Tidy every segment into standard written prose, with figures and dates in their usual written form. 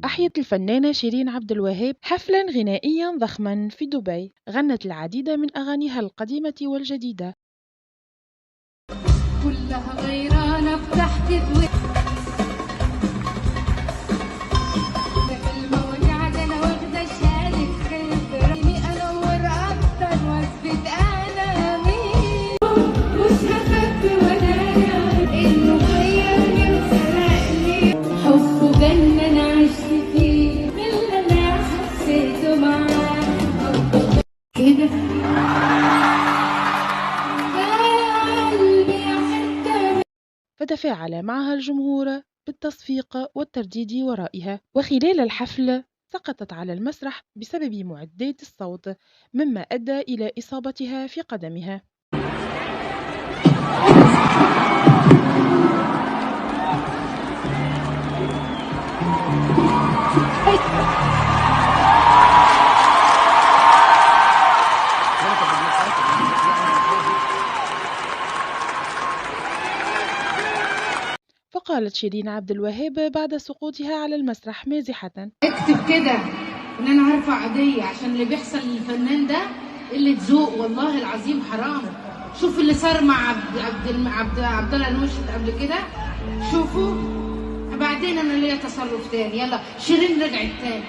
أحيت الفنانة شيرين عبد الوهاب حفلا غنائيا ضخما في دبي، غنت العديد من أغانيها القديمة والجديدة. كلها غيرانة فتحت فتفاعل معها الجمهور بالتصفيق والترديد ورائها، وخلال الحفل سقطت على المسرح بسبب معدات الصوت، مما أدى إلى إصابتها في قدمها. فقالت شيرين عبد الوهاب بعد سقوطها على المسرح مازحة: اكتب كده ان انا هرفع قضيه عشان اللي بيحصل للفنان ده قله ذوق، والله العظيم حرام. شوف اللي صار مع عبد الله المرشد قبل كده، شوفوا. بعدين انا ليا تصرف تاني. يلا شيرين رجعت تاني،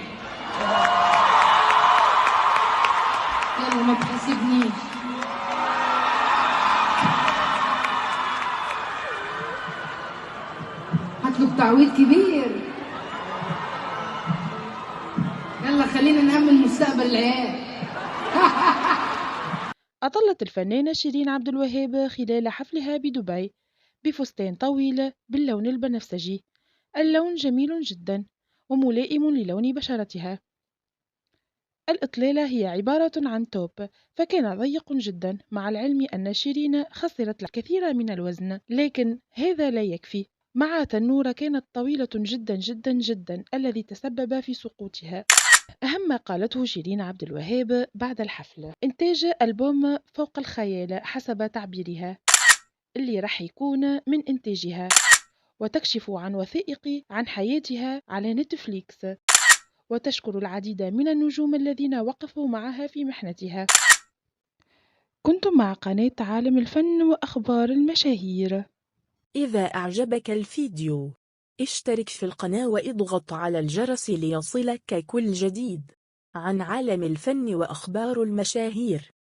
يلا ما تحاسبنيش. هطلب تعويض كبير. يلا خلينا نأمن مستقبل العيال. أطلت الفنانة شيرين عبد الوهاب خلال حفلها بدبي بفستان طويل باللون البنفسجي، اللون جميل جدا وملائم للون بشرتها. الإطلالة هي عبارة عن توب، فكان ضيق جدا، مع العلم أن شيرين خسرت الكثير من الوزن، لكن هذا لا يكفي. مع تنورة كانت طويلة جدا جدا جدا، الذي تسبب في سقوطها. أهم ما قالته شيرين عبد الوهاب بعد الحفل: إنتاج ألبوم فوق الخيال حسب تعبيرها، اللي رح يكون من إنتاجها، وتكشف عن وثائق عن حياتها على نتفليكس، وتشكر العديد من النجوم الذين وقفوا معها في محنتها. كنتم مع قناة عالم الفن وأخبار المشاهير. إذا أعجبك الفيديو اشترك في القناة واضغط على الجرس ليصلك كل جديد عن عالم الفن وأخبار المشاهير.